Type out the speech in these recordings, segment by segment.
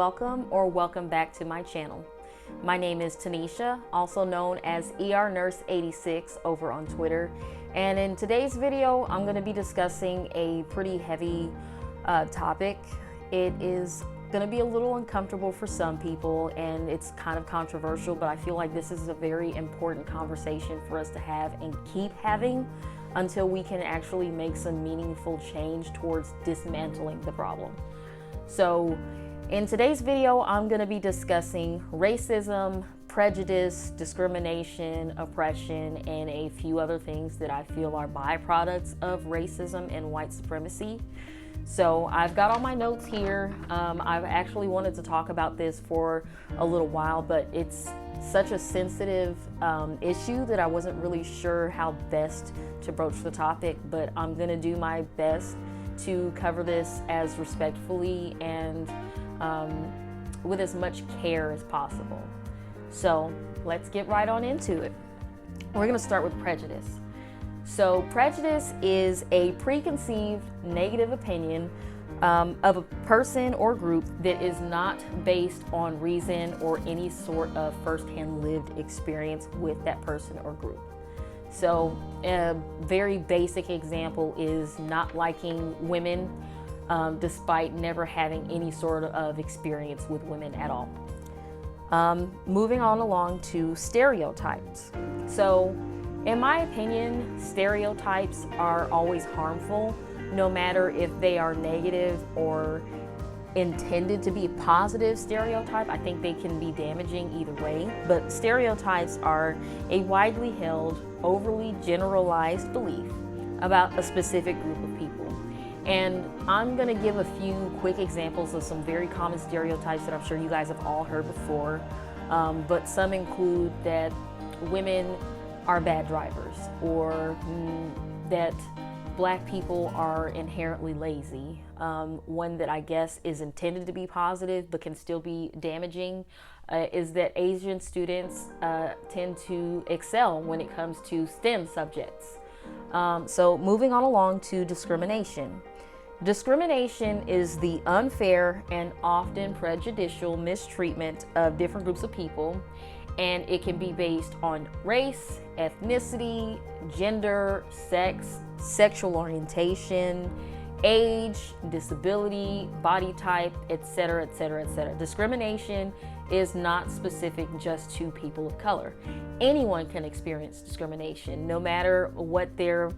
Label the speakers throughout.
Speaker 1: welcome or welcome back to my channel. My name is Tanisha, also known as ER Nurse 86 over on Twitter. And in today's video, I'm going to be discussing a pretty heavy topic. It is going to be a little uncomfortable for some people and it's kind of controversial, but I feel like this is a very important conversation for us to have and keep having until we can actually make some meaningful change towards dismantling the problem. So in today's video, I'm going to be discussing racism, prejudice, discrimination, oppression, and a few other things that I feel are byproducts of racism and white supremacy. So I've got all my notes here. I've actually wanted to talk about this for a little while, but it's such a sensitive issue that I wasn't really sure how best to broach the topic, but I'm gonna do my best to cover this as respectfully and with as much care as possible. So let's get right on into it. We're gonna start with prejudice. So prejudice is a preconceived negative opinion of a person or group that is not based on reason or any sort of firsthand lived experience with that person or group. So a very basic example is not liking women despite never having any sort of experience with women at all. Moving on along to stereotypes. So in my opinion, stereotypes are always harmful, no matter if they are negative or intended to be a positive stereotype. I think they can be damaging either way. But stereotypes are a widely held, overly generalized belief about a specific group of people. And I'm gonna give a few quick examples of some very common stereotypes that I'm sure you guys have all heard before. But some include that women are bad drivers, or that Black people are inherently lazy. One that I guess is intended to be positive but can still be damaging is that Asian students tend to excel when it comes to STEM subjects. So moving on along to discrimination. Discrimination is the unfair and often prejudicial mistreatment of different groups of people, and it can be based on race, ethnicity, gender, sex, sexual orientation, age, disability, body type, etc., etc., etc. Discrimination is not specific just to people of color. Anyone can experience discrimination, no matter what their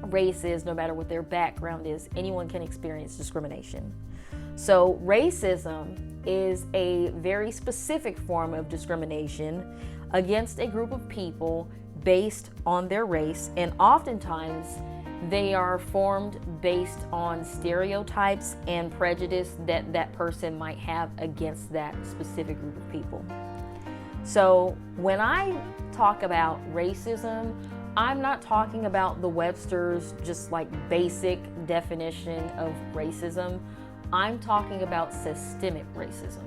Speaker 1: race is, no matter what their background is. Anyone can experience discrimination. So racism is a very specific form of discrimination against a group of people based on their race, and oftentimes they are formed based on stereotypes and prejudice that that person might have against that specific group of people. So when I talk about racism, I'm not talking about the Webster's just like basic definition of racism. I'm talking about systemic racism.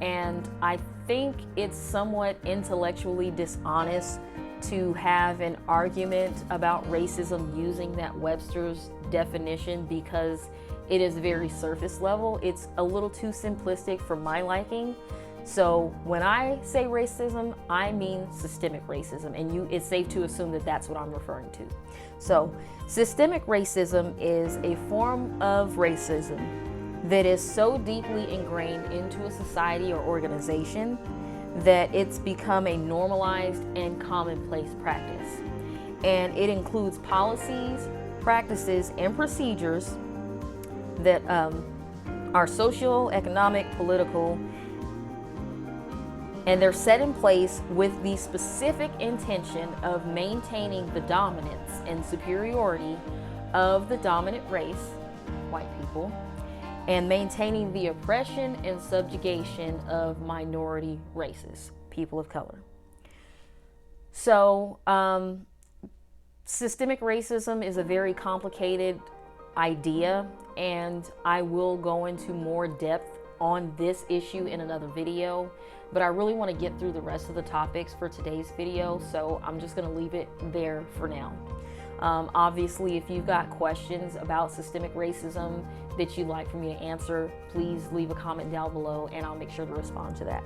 Speaker 1: And I think it's somewhat intellectually dishonest to have an argument about racism using that Webster's definition because it is very surface level. It's a little too simplistic for my liking. So when I say racism, I mean systemic racism, and it's safe to assume that that's what I'm referring to. So systemic racism is a form of racism that is so deeply ingrained into a society or organization that it's become a normalized and commonplace practice. And it includes policies, practices, and procedures that are social, economic, political, and they're set in place with the specific intention of maintaining the dominance and superiority of the dominant race, white people, and maintaining the oppression and subjugation of minority races, people of color. So, systemic racism is a very complicated idea, and I will go into more depth on this issue in another video, but I really want to get through the rest of the topics for today's video, so I'm just going to leave it there for now. Obviously, if you've got questions about systemic racism that you'd like for me to answer, please leave a comment down below and I'll make sure to respond to that.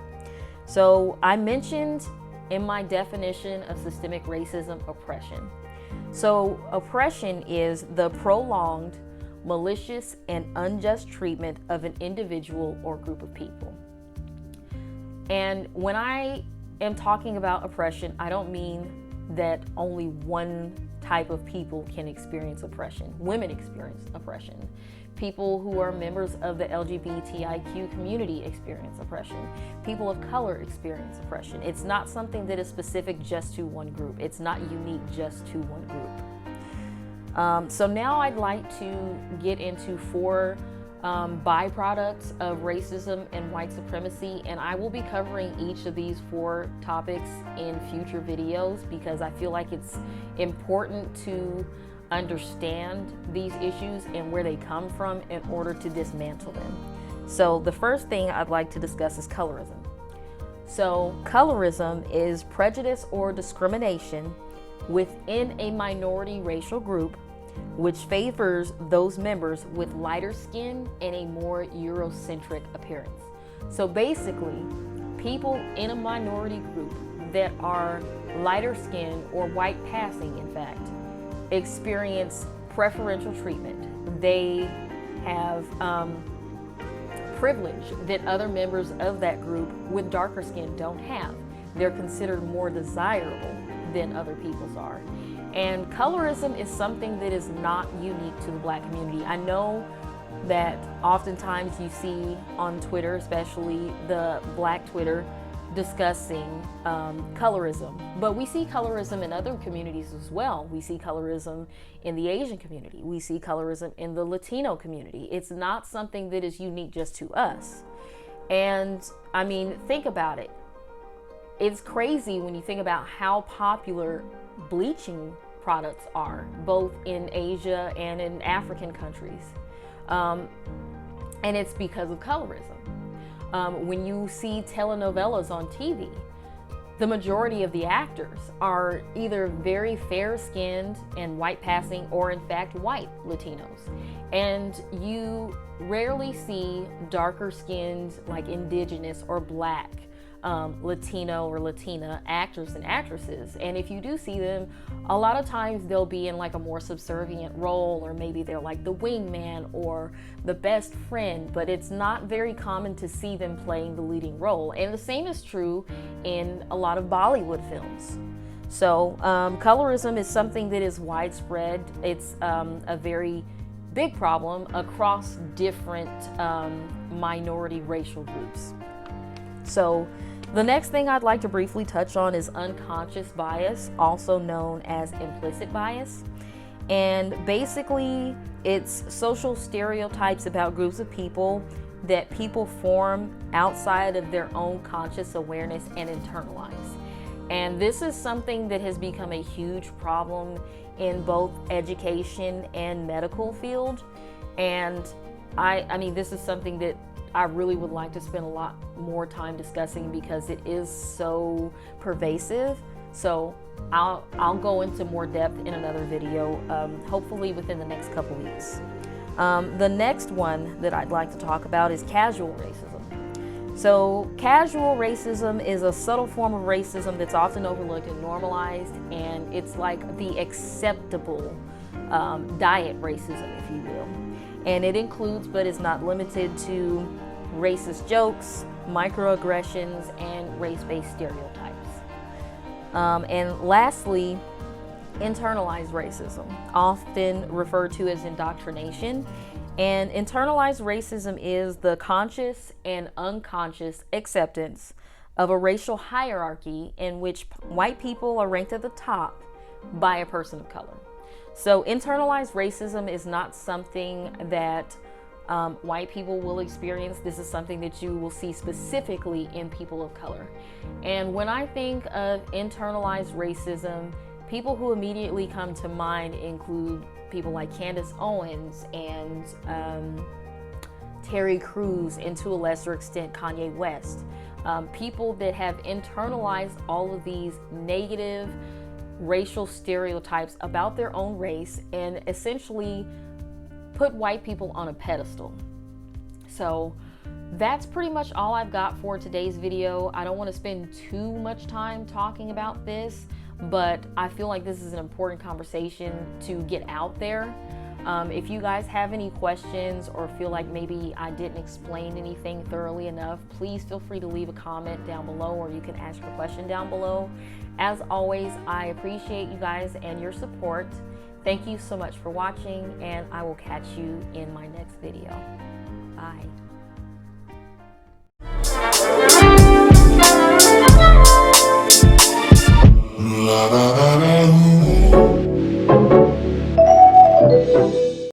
Speaker 1: So I mentioned in my definition of systemic racism, oppression. So oppression is the prolonged, malicious, and unjust treatment of an individual or group of people. And when I am talking about oppression, I don't mean that only one type of people can experience oppression. Women experience oppression. People who are members of the LGBTIQ community experience oppression. People of color experience oppression. It's not something that is specific just to one group. It's not unique just to one group. So now I'd like to get into 4 byproducts of racism and white supremacy, and I will be covering each of these 4 topics in future videos because I feel like it's important to understand these issues and where they come from in order to dismantle them. So the first thing I'd like to discuss is colorism. So colorism is prejudice or discrimination within a minority racial group which favors those members with lighter skin and a more Eurocentric appearance. So basically, people in a minority group that are lighter skinned or white passing, in fact, experience preferential treatment. They have privilege that other members of that group with darker skin don't have. They're considered more desirable than other people's are. And colorism is something that is not unique to the Black community. I know that oftentimes you see on Twitter, especially the Black Twitter, discussing colorism, but we see colorism in other communities as well. We see colorism in the Asian community. We see colorism in the Latino community. It's not something that is unique just to us. And I mean, think about it. It's crazy when you think about how popular bleaching products are, both in Asia and in African countries. And it's because of colorism. When you see telenovelas on TV, the majority of the actors are either very fair-skinned and white-passing or in fact white Latinos. And you rarely see darker-skinned, like indigenous or Black Latino or Latina actors and actresses. And if you do see them, a lot of times they'll be in like a more subservient role, or maybe they're like the wingman or the best friend, but it's not very common to see them playing the leading role. And the same is true in a lot of Bollywood films. So colorism is something that is widespread. It's a very big problem across different minority racial groups. So the next thing I'd like to briefly touch on is unconscious bias, also known as implicit bias. And basically, it's social stereotypes about groups of people that people form outside of their own conscious awareness and internalize. And this is something that has become a huge problem in both education and medical field. And I mean, this is something that I really would like to spend a lot more time discussing because it is so pervasive. So I'll go into more depth in another video, hopefully within the next couple weeks. The next one that I'd like to talk about is casual racism. So casual racism is a subtle form of racism that's often overlooked and normalized, and it's like the acceptable diet racism, if you will. And it includes, but is not limited to, racist jokes, microaggressions, and race-based stereotypes. And lastly, internalized racism, often referred to as indoctrination. And internalized racism is the conscious and unconscious acceptance of a racial hierarchy in which white people are ranked at the top by a person of color. So internalized racism is not something that white people will experience. This is something that you will see specifically in people of color. And when I think of internalized racism, people who immediately come to mind include people like Candace Owens and Terry Crews, and to a lesser extent Kanye West. People that have internalized all of these negative racial stereotypes about their own race and essentially put white people on a pedestal. So that's pretty much all I've got for today's video. I don't want to spend too much time talking about this, but I feel like this is an important conversation to get out there. If you guys have any questions or feel like maybe I didn't explain anything thoroughly enough, please feel free to leave a comment down below, or you can ask your question down below. As always, I appreciate you guys and your support. Thank you so much for watching, and I will catch you in my next video. Bye.